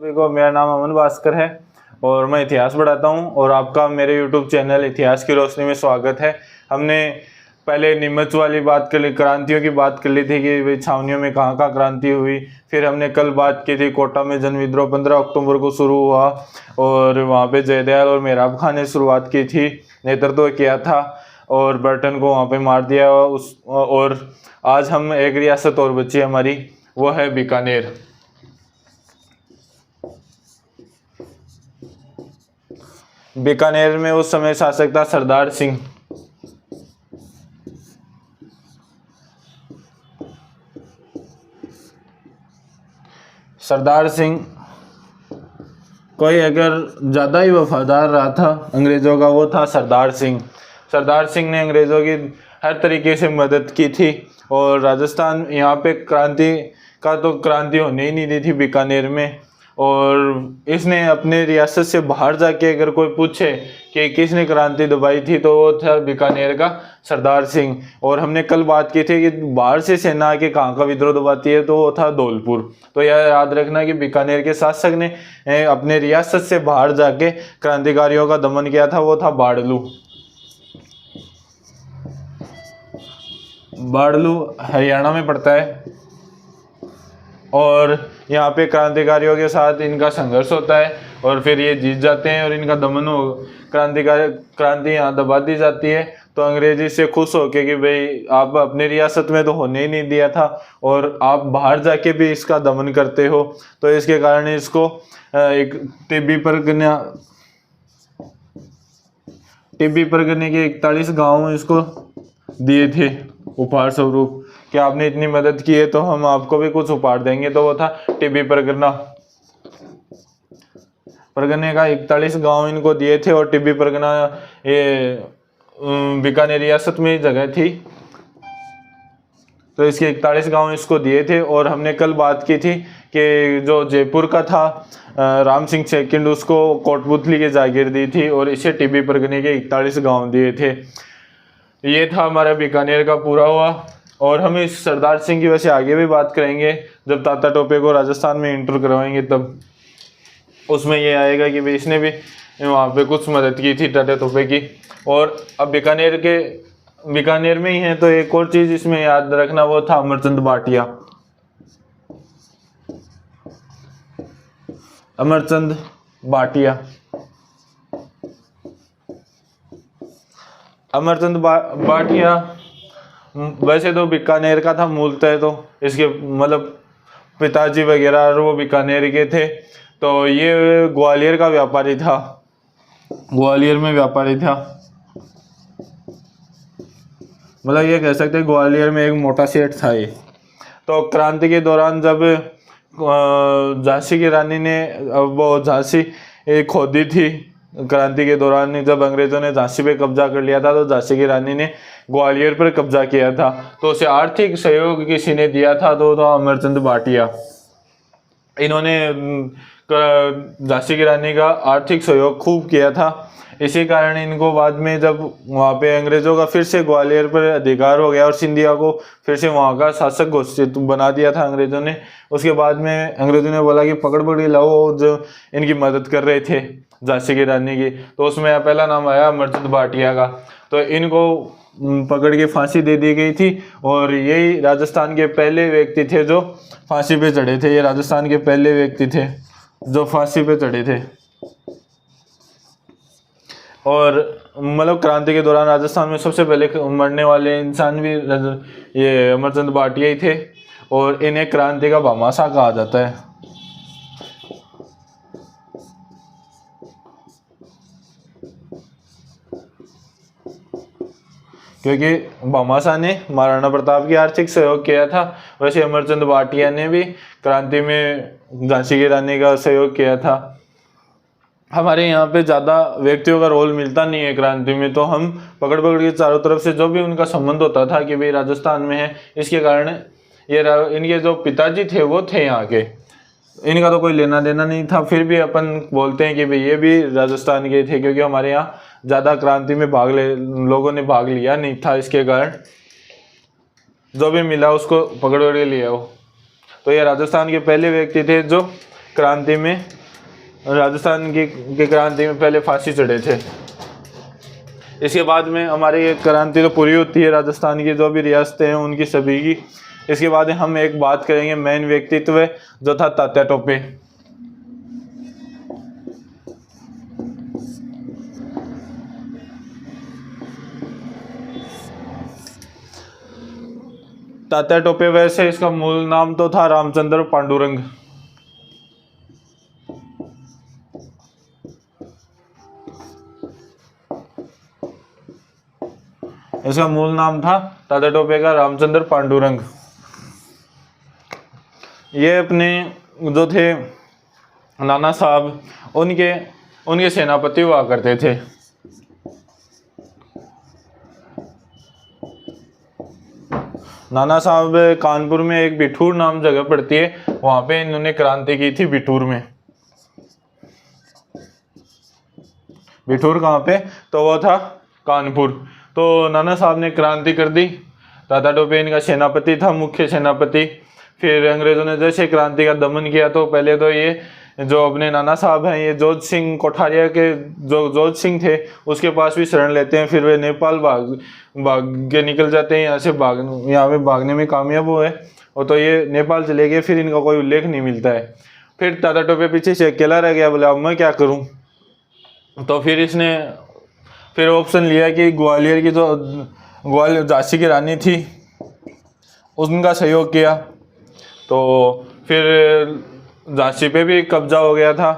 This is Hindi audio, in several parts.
देखो, मेरा नाम अमन भास्कर है और मैं इतिहास पढ़ाता हूँ और आपका मेरे यूट्यूब चैनल इतिहास की रोशनी में स्वागत है। हमने पहले नीमच वाली बात कर ली, क्रांतियों की बात कर ली थी कि भाई छावनियों में कहाँ कहाँ क्रांति हुई। फिर हमने कल बात की थी कोटा में जन विद्रोह 15 अक्टूबर को शुरू हुआ और वहाँ पे जयदयाल और मेहराब खां ने शुरुआत की थी, नेतृत्व किया था और बर्टन को वहाँ पे मार दिया। और आज हम एक रियासत और बची हमारी, वो है बीकानेर। बीकानेर में उस समय शासक था सरदार सिंह। सरदार सिंह कोई अगर ज़्यादा ही वफादार रहा था अंग्रेज़ों का, वो था सरदार सिंह। सरदार सिंह ने अंग्रेज़ों की हर तरीके से मदद की थी और राजस्थान यहाँ पे क्रांति होने ही नहीं दी थी बीकानेर में। और इसने अपने रियासत से बाहर जाके अगर कोई पूछे कि किसने क्रांति दबाई थी तो वो था बीकानेर का सरदार सिंह। और हमने कल बात की थी कि बाहर से सेना आके कहाँ का विद्रोह दबाती है, तो वो था धौलपुर। तो यह याद रखना कि बीकानेर के शासक ने अपने रियासत से बाहर जाके क्रांतिकारियों का दमन किया था, वो था बाड़लू। बाड़लू हरियाणा में पड़ता है और यहाँ पे क्रांतिकारियों के साथ इनका संघर्ष होता है और फिर ये जीत जाते हैं और इनका दमन हो, क्रांति यहाँ दबा दी जाती है। तो अंग्रेज इससे खुश होके कि भाई आप अपने रियासत में तो होने ही नहीं दिया था और आप बाहर जाके भी इसका दमन करते हो, तो इसके कारण इसको एक टिब्बी परगने के 41 गांव इसको दिए थे उपहार स्वरूप कि आपने इतनी मदद की है तो हम आपको भी कुछ उपहार देंगे। तो वो था टिब्बी परगने का 41 गांव इनको दिए थे और टिब्बी परगना ये बीकानेर रियासत में ही जगह थी, तो इसके 41 गांव इसको दिए थे। और हमने कल बात की थी कि जो जयपुर का था राम सिंह सेकंड, उसको कोटपुतली की जागीर दी थी और इसे टिब्बी परगने के 41 गांव दिए थे। ये था हमारा बीकानेर का पूरा हुआ। और हम इस सरदार सिंह की वजह आगे भी बात करेंगे, जब तात्या टोपे को राजस्थान में इंटर करवाएंगे तब उसमें ये आएगा कि भाई इसने भी वहाँ पे कुछ मदद की थी तात्या टोपे की। और अब बीकानेर में ही है तो एक और चीज़ इसमें याद रखना, वो था अमरचंद भाटिया। अमरचंद भाटिया वैसे तो बीकानेर का था मूलतः, तो इसके मतलब पिताजी वगैरह वो बीकानेर के थे। तो ये ग्वालियर का व्यापारी था, ग्वालियर में व्यापारी था, मतलब ये कह सकते हैं ग्वालियर में एक मोटा सेठ था ये। तो क्रांति के दौरान जब झांसी की रानी ने वो झांसी खोदी थी, क्रांति के दौरान जब अंग्रेजों ने झांसी पे कब्जा कर लिया था तो झांसी की रानी ने ग्वालियर पर कब्जा किया था, तो उसे आर्थिक सहयोग किसी ने दिया था, तो अमरचंद भाटिया। इन्होंने झांसी की रानी का आर्थिक सहयोग खूब किया था। इसी कारण इनको बाद में जब वहाँ पे अंग्रेजों का फिर से ग्वालियर पर अधिकार हो गया और सिंधिया को फिर से वहाँ का शासक घोषित बना दिया था अंग्रेजों ने, उसके बाद में अंग्रेजों ने बोला कि पकड़ लाओ जो इनकी मदद कर रहे थे झांसी की रानी की, तो उसमें पहला नाम आया अमरचंद भाटिया का। तो इनको पकड़ के फांसी दे दी गई थी और यही राजस्थान के पहले व्यक्ति थे जो फांसी पे चढ़े थे। ये राजस्थान के पहले व्यक्ति थे जो फांसी पे चढ़े थे। और मतलब क्रांति के दौरान राजस्थान में सबसे पहले मरने वाले इंसान भी ये अमरचंद भाटिया ही थे और इन्हें क्रांति का भामाशाह कहा जाता है, क्योंकि भामाशाह ने महाराणा प्रताप की आर्थिक सहयोग किया था, वैसे अमरचंद भाटिया ने भी क्रांति में झांसी की रानी का सहयोग किया था। हमारे यहाँ पे ज़्यादा व्यक्तियों का रोल मिलता नहीं है क्रांति में, तो हम पकड़ के चारों तरफ से जो भी उनका संबंध होता था कि भाई राजस्थान में है, इसके कारण ये इनके जो पिताजी थे वो थे यहाँ के, इनका तो कोई लेना देना नहीं था। फिर भी अपन बोलते हैं कि भाई ये भी राजस्थान के थे, क्योंकि हमारे यहाँ ज़्यादा क्रांति में लोगों ने भाग लिया नहीं था, इसके कारण जो भी मिला उसको पकड़ के लिया हो। तो ये राजस्थान के पहले व्यक्ति थे जो क्रांति में, राजस्थान की क्रांति में पहले फांसी चढ़े थे। इसके बाद में हमारी ये क्रांति तो पूरी होती है राजस्थान की जो भी रियासतें हैं उनकी सभी की। इसके बाद हम एक बात करेंगे मेन व्यक्तित्व जो था तात्या टोपे। तात्या टोपे वैसे इसका मूल नाम तो था रामचंद्र पांडुरंग। इसका मूल नाम था तात्या टोपे का रामचंद्र पांडुरंग। ये अपने जो थे नाना साहब उनके सेनापति हुआ करते थे। नाना साहब कानपुर में एक बिठूर नाम जगह पड़ती है, वहां पे इन्होंने क्रांति की थी बिठूर में। बिठूर कहाँ पे? तो वो था कानपुर। तो नाना साहब ने क्रांति कर दी। तात्या टोपे इनका सेनापति था, मुख्य सेनापति। फिर अंग्रेजों ने जैसे क्रांति का दमन किया तो पहले तो ये जो अपने नाना साहब हैं ये जोध सिंह कोठारिया के जो जोध सिंह थे उसके पास भी शरण लेते हैं। फिर वे नेपाल भाग के निकल जाते हैं, यहाँ से यहाँ पे भागने में कामयाब हुए और तो ये नेपाल चले गए। फिर इनका कोई उल्लेख नहीं मिलता है। फिर तात्या टोपे पीछे से अकेला रह गया, बोला अब मैं क्या करूँ। तो फिर इसने फिर ऑप्शन लिया कि ग्वालियर की जो ग्वालियर झांसी की रानी थी उनका सहयोग किया। तो फिर झांसी पे भी कब्जा हो गया था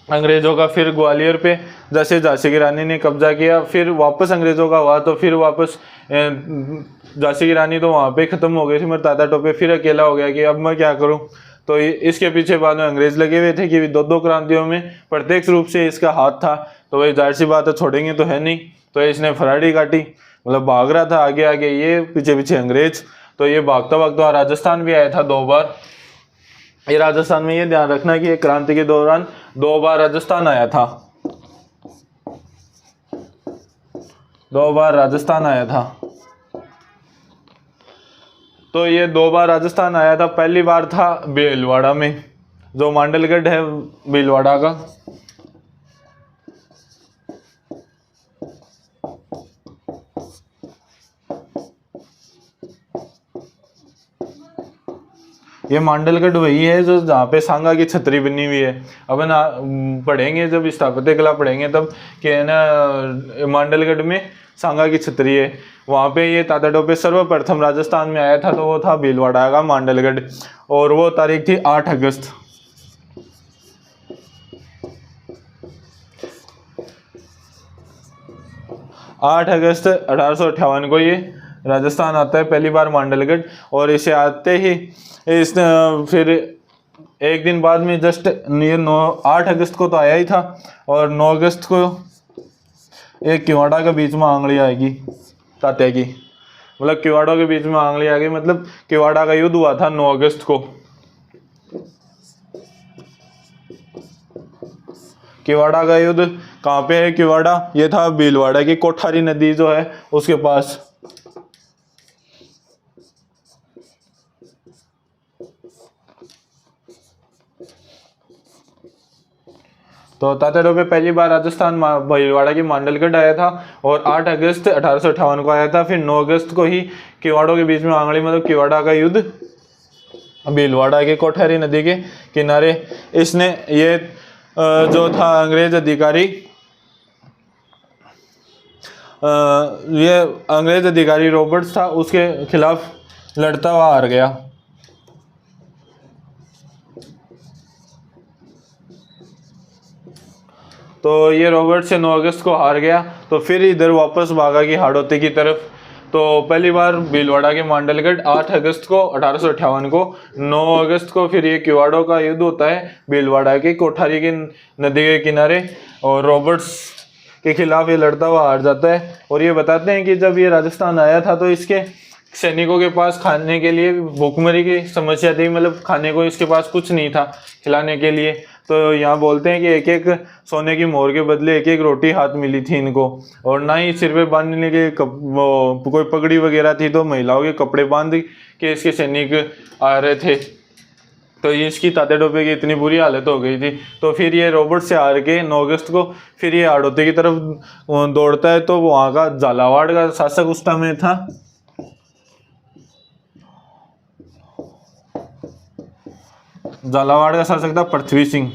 अंग्रेज़ों का। फिर ग्वालियर पे जैसे झांसी की रानी ने कब्जा किया, फिर वापस अंग्रेज़ों का हुआ तो फिर वापस झांसी की रानी तो वहाँ पे ख़त्म हो गई थी, मगर तात्या टोपे फिर अकेला हो गया कि अब मैं क्या करूँ। तो इसके पीछे बाद में अंग्रेज़ लगे हुए थे कि दो क्रांतियों में प्रत्यक्ष रूप से इसका हाथ था, तो वही जाहिर सी बात है छोड़ेंगे तो है नहीं। तो इसने फरारी काटी, मतलब भाग रहा था आगे आगे ये, पीछे पीछे अंग्रेज। तो ये भागता भागता राजस्थान भी आया था 2 बार। ये राजस्थान में ये ध्यान रखना कि ये क्रांति के दौरान 2 बार राजस्थान आया था, 2 बार राजस्थान आया था। तो ये 2 बार राजस्थान आया था। पहली बार था भीलवाड़ा में, जो मांडलगढ़ है भीलवाड़ा का। ये मांडलगढ़ वही है जो जहाँ पे सांगा की छतरी बनी हुई है। अब ना पढ़ेंगे जब स्थापत्य कला पढ़ेंगे तब कि है ना मांडलगढ़ में सांगा की छतरी है। वहाँ पे ये तात्या टोपे सर्वप्रथम राजस्थान में आया था, तो वो था भीलवाड़ा का मांडलगढ़। और वो तारीख थी 8 अगस्त। 8 अगस्त 1858 को ये राजस्थान आता है पहली बार मांडलगढ़। और इसे आते ही इस फिर एक दिन बाद में जस्ट ये 8 अगस्त को तो आया ही था, और 9 अगस्त को एक किवाड़ा के बीच में आंगली आएगी तात्या की, मतलब किवाड़ों के बीच में आंगली आ गई, मतलब किवाड़ा का युद्ध हुआ था 9 अगस्त को। किवाड़ा का युद्ध कहाँ पे है? किवाड़ा ये था भीलवाड़ा की कोठारी नदी जो है उसके पास। तो तात्या टोपे पहली बार राजस्थान भीलवाड़ा की मांडलगढ़ आया था और 8 अगस्त 1858 को आया था। फिर 9 अगस्त को ही किवाड़ों के बीच में आंगली, मतलब किवाड़ा का युद्ध भीलवाड़ा के कोठारी नदी के किनारे। इसने ये जो था अंग्रेज अधिकारी, ये अंग्रेज अधिकारी रॉबर्ट्स था, उसके खिलाफ लड़ता हुआ हार गया। तो ये रॉबर्ट से 9 अगस्त को हार गया, तो फिर इधर वापस भागा की हाड़ौती की तरफ। तो पहली बार भीलवाड़ा के मांडलगढ़ 8 अगस्त को 1858 को, 9 अगस्त को फिर ये किवाड़ों का युद्ध होता है भीलवाड़ा के कोठारी की नदी के किनारे, और रॉबर्ट्स के खिलाफ ये लड़ता हुआ हार जाता है। और ये बताते हैं कि जब ये राजस्थान आया था तो इसके सैनिकों के पास खाने के लिए भूखमरी की समस्या थी, मतलब खाने को इसके पास कुछ नहीं था खिलाने के लिए। तो यहाँ बोलते हैं कि एक एक सोने की मोहर के बदले एक एक रोटी हाथ मिली थी इनको, और ना ही सिर पे बांधने के वो कोई पगड़ी वगैरह थी, तो महिलाओं के कपड़े बांध के इसके सैनिक आ रहे थे। तो ये इसकी तात्या टोपे की इतनी बुरी हालत हो गई थी। तो फिर ये रॉबर्ट से हार के 9 अगस्त को फिर ये हाड़ौती की तरफ दौड़ता है। तो वहाँ का झालावाड़ का शासक उस टाइम में था झालावाड़ का शासक था पृथ्वी सिंह।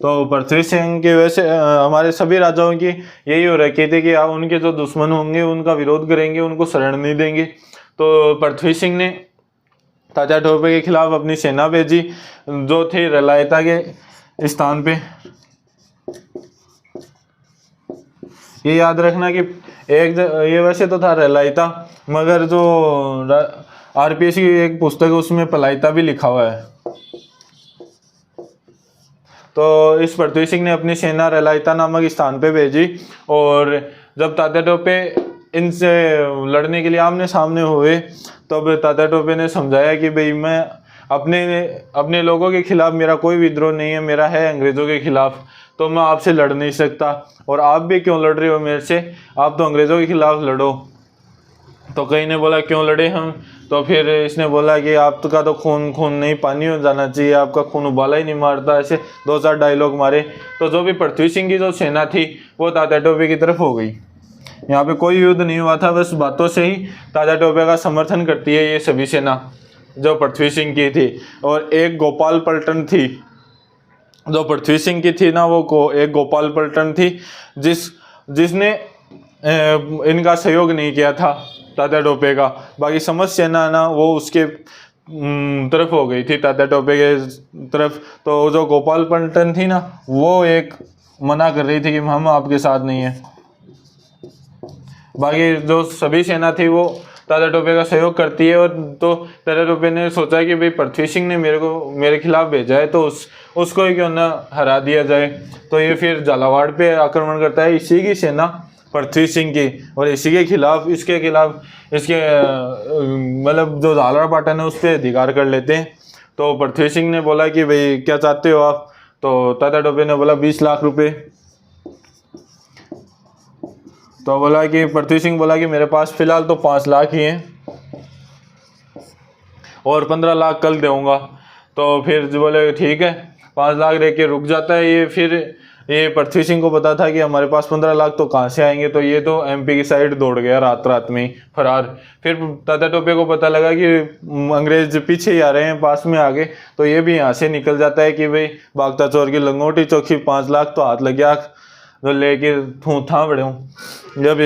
तो पृथ्वी सिंह की वजह से हमारे सभी राजाओं की यही हो रखी थी कि आप उनके जो दुश्मन होंगे उनका विरोध करेंगे, उनको शरण नहीं देंगे। तो पृथ्वी सिंह ने तात्या टोपे के खिलाफ अपनी सेना भेजी जो थी रलायता के स्थान पे। ये याद रखना कि ये वैसे तो था रलायता, मगर जो आरपीएस की एक पुस्तक है उसमें पलायता भी लिखा हुआ है। तो इस पृथ्वी सिंह ने अपनी सेना रलायता नामक स्थान पे भेजी और जब तात्या टोपे इनसे लड़ने के लिए आमने सामने हुए तब तात्या टोपे ने समझाया कि भाई मैं अपने लोगों के खिलाफ मेरा कोई विद्रोह नहीं है, मेरा है अंग्रेज़ों के खिलाफ, तो मैं आपसे लड़ नहीं सकता और आप भी क्यों लड़ रहे हो मेरे से, आप तो अंग्रेज़ों के खिलाफ लड़ो। तो कई ने बोला क्यों लड़े हम, तो फिर इसने बोला कि आपका तो खून नहीं पानी हो जाना चाहिए, आपका खून उबाला ही नहीं मारता, ऐसे 2-4 डायलॉग मारे। तो जो भी पृथ्वी सिंह की जो सेना थी वो तात्या टोपे की तरफ हो गई। यहाँ पे कोई युद्ध नहीं हुआ था, बस बातों से ही तात्या टोपे का समर्थन करती है ये सभी सेना जो पृथ्वी सिंह की थी। और एक गोपाल पलटन थी जो पृथ्वी सिंह की थी ना, वो एक गोपाल पलटन थी जिसने इनका सहयोग नहीं किया था तात्या टोपे का। बाकी समस्त सेना ना वो उसके तरफ हो गई थी, तात्या टोपे के तरफ। तो जो गोपाल पलटन थी ना वो एक मना कर रही थी कि हम आपके साथ नहीं है। बाकी जो सभी सेना थी वो तात्या टोपे का सहयोग करती है। और तो तात्या टोपे ने सोचा कि भाई पृथ्वी सिंह ने मेरे खिलाफ भेजा है तो उसको ही क्यों ना हरा दिया जाए। तो ये फिर झालावाड़ पे आक्रमण करता है, इसी की सेना पृथ्वी सिंह की, और इसी के खिलाफ इसके मतलब जो झालरा पाटन है उस पर अधिकार कर लेते हैं। तो पृथ्वी सिंह ने बोला कि भाई क्या चाहते हो आप, तो तात्या टोपे ने बोला 20 लाख रुपए। तो बोला कि पृथ्वी सिंह बोला कि मेरे पास फिलहाल तो 5 लाख ही हैं और 15 लाख कल दूंगा। तो फिर बोले ठीक है, 5 लाख रह के रुक जाता है ये। फिर ये पृथ्वी सिंह को पता था कि हमारे पास 15 लाख तो कहाँ से आएंगे, तो ये तो एमपी की साइड दौड़ गया रात में ही फरार। फिर तात्या टोपे को पता लगा कि अंग्रेज पीछे ही आ रहे हैं, पास में आ गए, तो ये भी यहाँ से निकल जाता है कि भाई भागता चोर की लंगोटी चौकी, 5 लाख तो हाथ लग गया तो लेके था बड़े हूँ जब।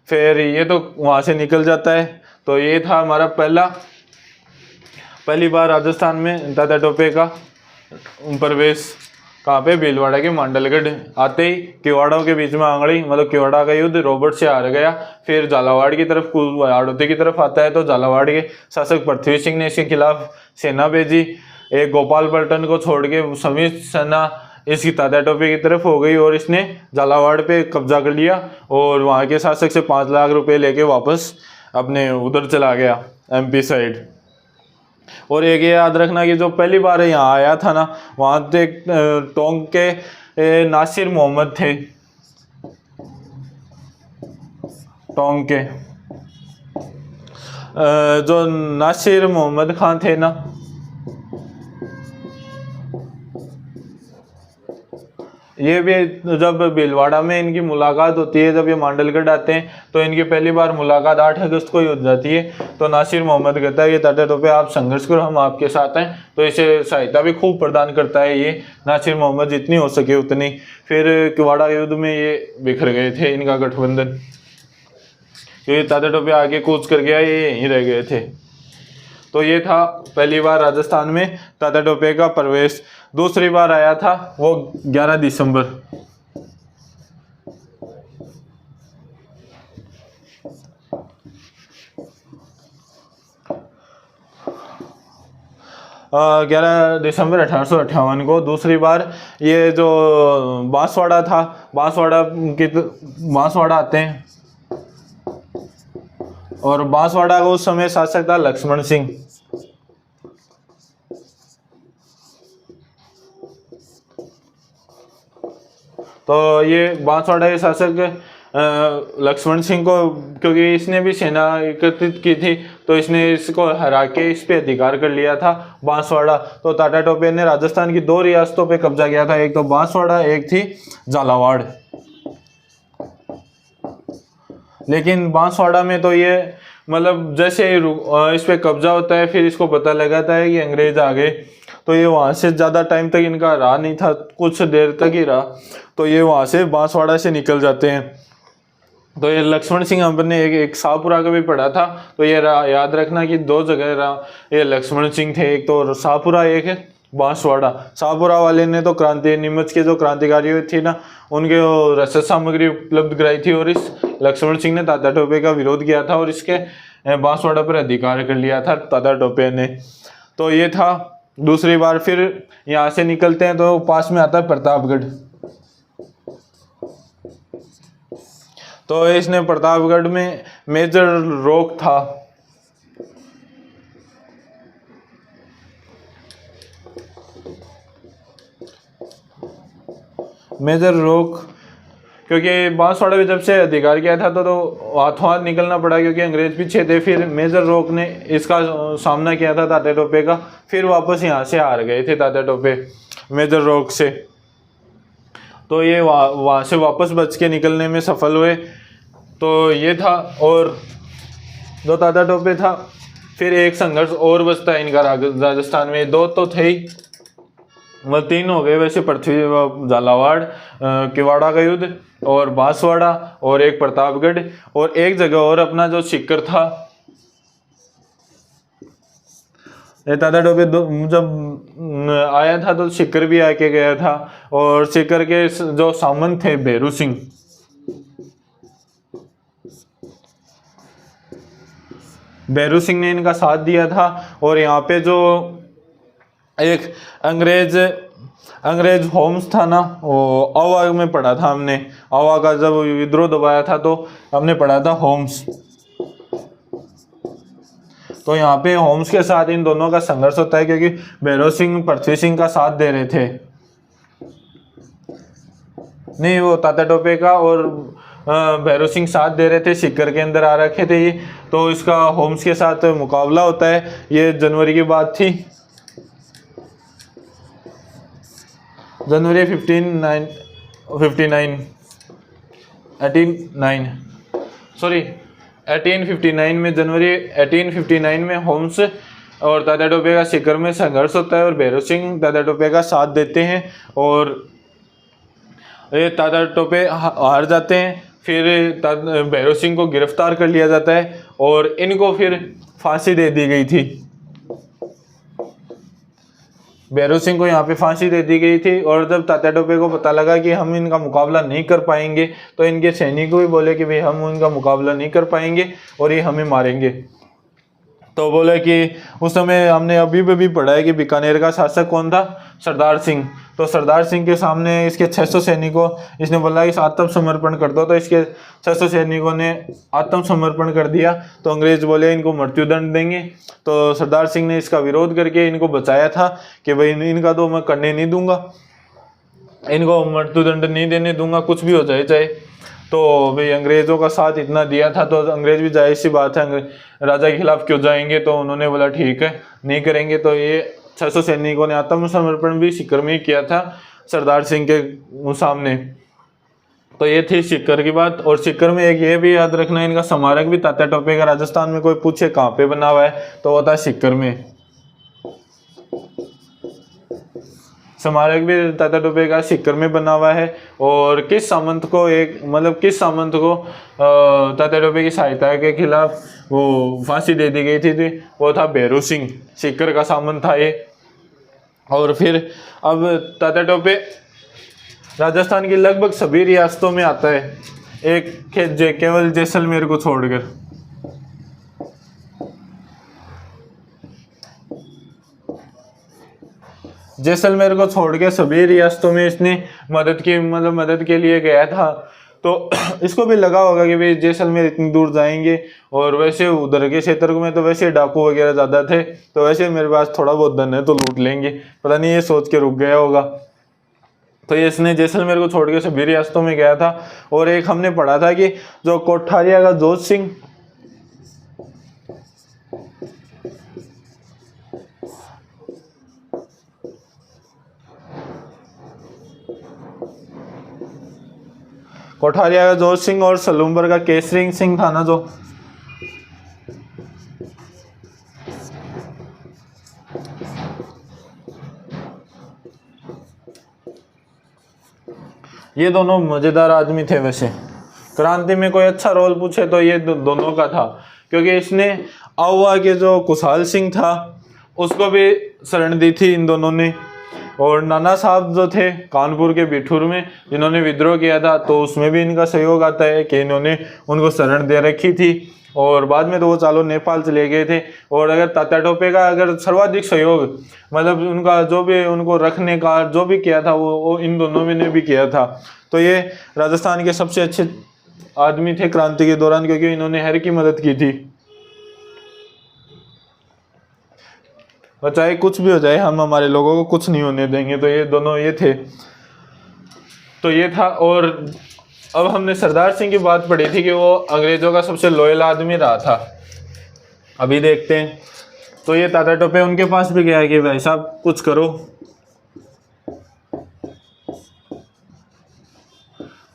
फिर ये तो वहाँ से निकल जाता है। तो ये था हमारा पहली बार राजस्थान में तात्या टोपे का प्रवेश। कहाँ पे, भीलवाड़ा के मांडलगढ़ आते ही किवाड़ों के बीच में आंगड़ी, मतलब किवाड़ा का युद्ध रॉबर्ट से हार गया। फिर झालावाड़ की तरफ हाड़ौती की तरफ आता है तो झालावाड़ के शासक पृथ्वी सिंह ने इसके खिलाफ सेना भेजी। एक गोपाल पलटन को छोड़ के सभी सेना इसकी तात्या टोपे की तरफ हो गई और इसने झालावाड़ पे कब्जा कर लिया और वहाँ के शासक से 5 लाख रुपए लेके वापस अपने उधर चला गया एमपी साइड। और एक ये याद रखना कि जो पहली बार यहाँ आया था ना, वहाँ तो एक टोंक के नासिर मोहम्मद थे, टोंक के जो नासिर मोहम्मद खान थे ना, ये भी जब भीलवाड़ा में इनकी मुलाकात होती है, जब ये मांडलगढ़ आते हैं तो इनकी पहली बार मुलाकात 8 अगस्त को ही हो जाती है। तो नासिर मोहम्मद कहता है कि तात्या टोपे आप संघर्ष करो, हम आपके साथ हैं। तो इसे सहायता भी खूब प्रदान करता है ये नासिर मोहम्मद, जितनी हो सके उतनी। फिर किवाड़ा युद्ध में ये बिखर गए थे, इनका गठबंधन, ये तात्या टोपे आगे कूच कर गया, ये यहीं रह गए थे। तो ये था पहली बार राजस्थान में तात्या टोपे का प्रवेश। दूसरी बार आया था वो 11 दिसंबर। ग्यारह दिसंबर 1858 को दूसरी बार ये जो बांसवाड़ा था, बांसवाड़ा आते हैं और बांसवाड़ा को उस समय शासक था लक्ष्मण सिंह। तो ये बांसवाड़ा के शासक लक्ष्मण सिंह को, क्योंकि इसने भी सेना एकत्रित की थी, तो इसने इसको हरा के इस पे अधिकार कर लिया था बांसवाड़ा। तो टाटा टोपे ने राजस्थान की 2 रियासतों पे कब्जा किया था, एक तो बांसवाड़ा, एक थी झालावाड़। लेकिन बांसवाड़ा में तो ये मतलब जैसे इस पे कब्जा होता है, फिर इसको पता लगाता है कि अंग्रेज आ गए, तो ये वहाँ से ज़्यादा टाइम तक इनका रहा नहीं था, कुछ देर तक ही रहा, तो ये वहाँ से बांसवाड़ा से निकल जाते हैं। तो ये लक्ष्मण सिंह हमने एक शाहपुरा का भी पढ़ा था, तो ये याद रखना कि 2 जगह ये लक्ष्मण सिंह थे, एक तो शाहपुरा, एक है बांसवाड़ा। शाहपुरा वाले ने तो क्रांति, नीमच के जो क्रांतिकारी थे ना, उनके रसद सामग्री उपलब्ध कराई थी, और इस लक्ष्मण सिंह ने तात्या टोपे का विरोध किया था और इसके बांसवाड़ा पर अधिकार कर लिया था तात्या टोपे ने। तो ये था दूसरी बार। फिर यहाँ से निकलते हैं तो पास में आता है प्रतापगढ़। तो इसने प्रतापगढ़ में मेजर रॉक था, मेजर रॉक, क्योंकि बांसवाड़ा में जब से अधिकार किया था तो हाथों हाथ निकलना पड़ा, क्योंकि अंग्रेज पीछे थे। फिर मेजर रॉक ने इसका सामना किया था तात्या टोपे का, फिर वापस यहाँ से हार गए थे तात्या टोपे मेजर रॉक से। तो ये वहाँ से वापस बच के निकलने में सफल हुए। तो ये था, और जो तात्या टोपे था, फिर एक संघर्ष और बचता है इनका राजस्थान में। 2 तो थे ही, वह 3 हो गए वैसे, पृथ्वी झालावाड़ किवाड़ा का युद्ध, और बांसवाड़ा, और एक प्रतापगढ़, और एक जगह और अपना जो सीकर था। ये तात्या टोपे जब आया था तो सीकर भी आके गया था, और सीकर के जो सामंत थे भैरू सिंह, भैरू सिंह ने इनका साथ दिया था। और यहाँ पे जो एक अंग्रेज होम्स था ना, वो अवा में पढ़ा था हमने, अवा का जब विद्रोह दबाया था तो हमने पढ़ा था होम्स। तो यहाँ पे होम्स के साथ इन दोनों का संघर्ष होता है, क्योंकि भैरू सिंह पृथ्वी सिंह का साथ दे रहे थे, नहीं वो तात्या टोपे का और भैरू सिंह साथ दे रहे थे, सीकर के अंदर आ रखे थे ये। तो इसका होम्स के साथ मुकाबला होता है, ये जनवरी की बात थी, जनवरी 1859 में, जनवरी 1859 में होम्स और तात्या टोपे का सीकर में संघर्ष होता है, और भैरू सिंह तात्या टोपे का साथ देते हैं, और ये तात्या टोपे हार जाते हैं। फिर भैरू सिंह को गिरफ्तार कर लिया जाता है, और इनको फिर फांसी दे दी गई थी। भैरू सिंह को यहाँ पे फांसी दे दी गई थी, और जब तात्या टोपे को पता लगा कि हम इनका मुकाबला नहीं कर पाएंगे, तो इनके सैनिकों भी बोले कि भाई हम इनका मुकाबला नहीं कर पाएंगे और ये हमें मारेंगे। तो बोले कि उस समय हमने अभी भी पढ़ा है कि बीकानेर का शासक कौन था, सरदार सिंह। तो सरदार सिंह के सामने इसके 600 सैनिकों, इसने बोला कि आत्मसमर्पण कर दो, तो इसके 600 सैनिकों ने आत्मसमर्पण कर दिया। तो अंग्रेज बोले इनको मृत्युदंड देंगे, तो सरदार सिंह ने इसका विरोध करके इनको बचाया था कि भाई इनका तो मैं करने नहीं दूंगा, इनको मृत्युदंड नहीं देने दूंगा, कुछ भी हो जाए चाहे। तो भाई अंग्रेज़ों का साथ इतना दिया था, तो अंग्रेज भी जाहिर सी बात है राजा के खिलाफ क्यों जाएंगे, तो उन्होंने बोला ठीक है नहीं करेंगे। तो ये 600 सैनिकों ने आत्मसमर्पण भी सीकर में ही किया था सरदार सिंह के सामने। तो ये थी सीकर की बात। और सीकर में एक ये भी याद रखना, इनका स्मारक भी तात्या टोपे का राजस्थान में कोई पूछे कहाँ पे बना हुआ है, तो वो था सीकर में। स्मारक भी तात्या टोपे का सीकर में बना हुआ है। और किस सामंत को किस सामंत को तात्या टोपे की सहायता के खिलाफ वो फांसी दे दी गई थी, वो था भैरू सिंह, सीकर का सामंत था ये। और फिर अब तात्या टोपे राजस्थान की लगभग सभी रियासतों में आता है, एक केवल जैसलमेर को छोड़कर। जैसलमेर को छोड़ के सभी रियासतों में इसने मदद के लिए गया था। तो इसको भी लगा होगा कि भाई जैसलमेर इतनी दूर जाएंगे, और वैसे उधर के क्षेत्र में तो वैसे डाकू वगैरह ज़्यादा थे, तो वैसे मेरे पास थोड़ा बहुत धन है तो लूट लेंगे, पता नहीं ये सोच के रुक गया होगा। तो ये इसने जैसलमेर को छोड़ के सभी रियासतों में गया था। और एक हमने पढ़ा था कि जो कोठारिया का जोध सिंह और सलूम्बर का केसरी सिंह था ना, जो ये दोनों मजेदार आदमी थे। वैसे क्रांति में कोई अच्छा रोल पूछे तो ये दोनों का था, क्योंकि इसने आउवा के जो कुशाल सिंह था उसको भी शरण दी थी इन दोनों ने। और नाना साहब जो थे कानपुर के बिठूर में, जिन्होंने विद्रोह किया था, तो उसमें भी इनका सहयोग आता है कि इन्होंने उनको शरण दे रखी थी। और बाद में तो वो चालो नेपाल चले गए थे। और अगर तात्या टोपे का अगर सर्वाधिक सहयोग, मतलब उनका जो भी उनको रखने का जो भी किया था वो इन दोनों में ने भी किया था। तो ये राजस्थान के सबसे अच्छे आदमी थे क्रांति के दौरान, क्योंकि इन्होंने हर की मदद की थी। और चाहे कुछ भी हो जाए, हम हमारे लोगों को कुछ नहीं होने देंगे। तो ये दोनों ये थे, तो ये था। और अब हमने सरदार सिंह की बात पढ़ी थी कि वो अंग्रेजों का सबसे लॉयल आदमी रहा था। अभी देखते हैं, तो ये तात्या टोपे उनके पास भी गया कि भाई साहब कुछ करो।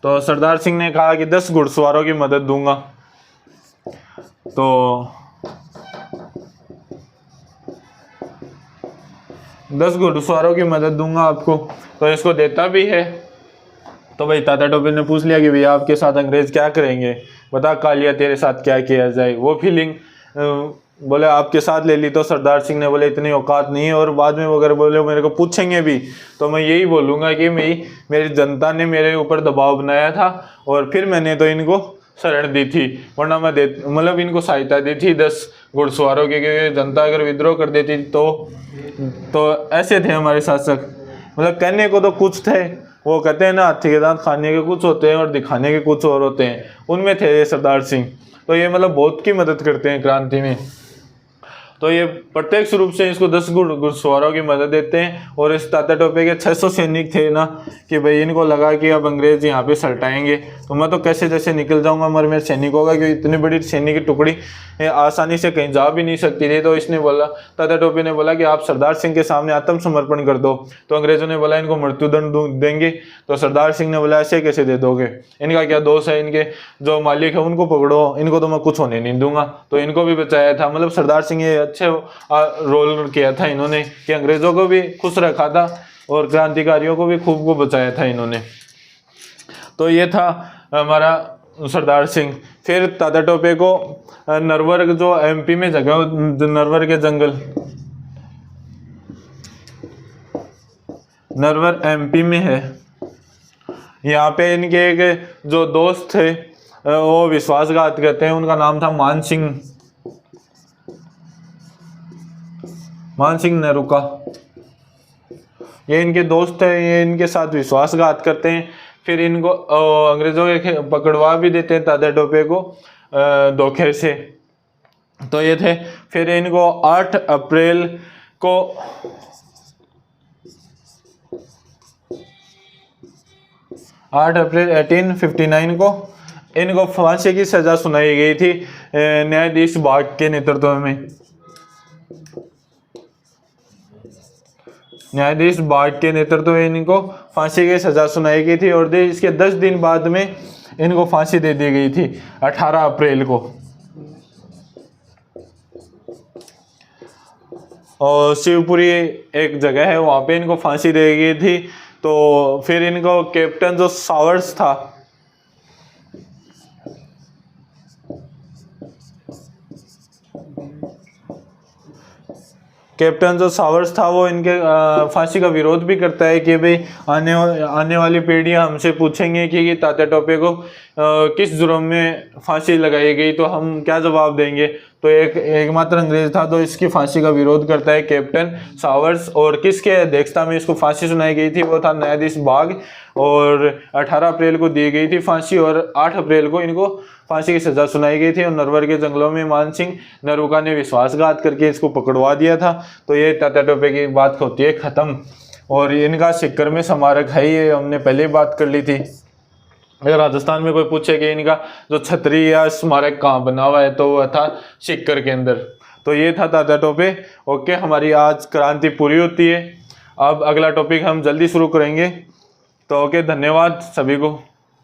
तो सरदार सिंह ने कहा कि 10 घुड़सवारों की मदद दूंगा। तो 10 घुड़सवारों की मदद दूंगा आपको, तो इसको देता भी है। तो भाई तात्या टोपे ने पूछ लिया कि भैया आपके साथ अंग्रेज क्या करेंगे, बता कालिया तेरे साथ क्या किया जाए। वो फीलिंग बोले आपके साथ ले ली। तो सरदार सिंह ने बोले इतनी औकात नहीं है, और बाद में अगर बोले मेरे को पूछेंगे भी तो मैं यही बोलूँगा कि मेरी जनता ने मेरे ऊपर दबाव बनाया था और फिर मैंने तो इनको शरण दी थी, वरना मैं मतलब इनको सहायता दी थी 10 घुड़सवारों की, क्योंकि जनता अगर विद्रोह कर देती तो ऐसे थे हमारे शासक। मतलब कहने को तो कुछ थे, वो कहते हैं ना हाथी के दांत खाने के कुछ होते हैं और दिखाने के कुछ और होते हैं, उनमें थे ये सरदार सिंह। तो ये मतलब बहुत की मदद करते हैं क्रांति में। तो ये प्रत्यक्ष रूप से इसको 10 घुड़सवारों की मदद देते हैं। और इस तात्या टोपे के 600 सैनिक थे ना, कि भाई इनको लगा कि अब अंग्रेज यहाँ पे सलटाएंगे तो मैं तो कैसे जैसे निकल जाऊंगा, मगर मेरे सैनिक होगा, क्योंकि इतनी बड़ी सैनिक की टुकड़ी आसानी से कहीं जा भी नहीं सकती थी। तो इसने बोला, तात्या टोपे ने बोला कि आप सरदार सिंह के सामने आत्मसमर्पण कर दो। तो अंग्रेजों ने बोला इनको मृत्युदंड देंगे। तो सरदार सिंह ने बोला ऐसे कैसे दे दोगे, इनका क्या दोष है, इनके जो मालिक है उनको पकड़ो, इनको तो मैं कुछ होने नहीं दूंगा। तो इनको भी बचाया था। मतलब सरदार सिंह ये अच्छे रोल किया था इन्होंने, कि अंग्रेजों को भी खुश रखा था और क्रांतिकारियों को भी खूब को बचाया था इन्होंने। तो ये था हमारा सरदार सिंह। फिर तात्या टोपे को नरवर जो एमपी में जगह, नरवर के जंगल, नरवर एमपी में है, यहाँ पे इनके एक जो दोस्त थे वो विश्वासघात करते हैं। उनका नाम था मान सिंह नेरुका। ये इनके दोस्त है, ये इनके साथ विश्वासघात करते हैं। फिर इनको अंग्रेजों के पकड़वा भी देते हैं तात्या टोपे को धोखे से। तो ये थे। फिर इनको 8 अप्रैल 1859 को इनको फांसी की सजा सुनाई गई थी न्यायाधीश बाग के नेतृत्व में। न्यायाधीश बाग के नेतृत्व में इनको फांसी की सजा सुनाई गई थी। और इसके 10 दिन बाद में इनको फांसी दे दी गई थी 18 अप्रैल को। और शिवपुरी एक जगह है, वहाँ पे इनको फांसी दी गई थी। तो फिर इनको कैप्टन जो सावर्स था, वो इनके फांसी का विरोध भी करता है कि भाई आने वाली पीढ़ियां हमसे पूछेंगे कि तात्या टोपे को किस जुर्म में फांसी लगाई गई, तो हम क्या जवाब देंगे। तो एकमात्र अंग्रेज था तो इसकी फांसी का विरोध करता है कैप्टन सावर्स। और किसके अध्यक्षता में इसको फांसी सुनाई गई थी, वो था न्यायाधीश बाग। और 18 अप्रैल को दी गई थी फांसी और 8 अप्रैल को इनको फांसी की सजा सुनाई गई थी। और नरवर के जंगलों में मान सिंह नेरुका ने विश्वासघात करके इसको पकड़वा दिया था। तो ये तात्या टोपे की बात होती है ख़त्म। और इनका सिक्कर में स्मारक है, ये हमने पहले ही बात कर ली थी। अगर राजस्थान में कोई पूछे कि इनका जो छतरी या स्मारक कहाँ बना हुआ है, तो वो था सिक्कर के अंदर। तो ये था ताज़ा टॉपिक। ओके, हमारी आज क्रांति पूरी होती है। अब अगला टॉपिक हम जल्दी शुरू करेंगे। तो ओके, धन्यवाद सभी को।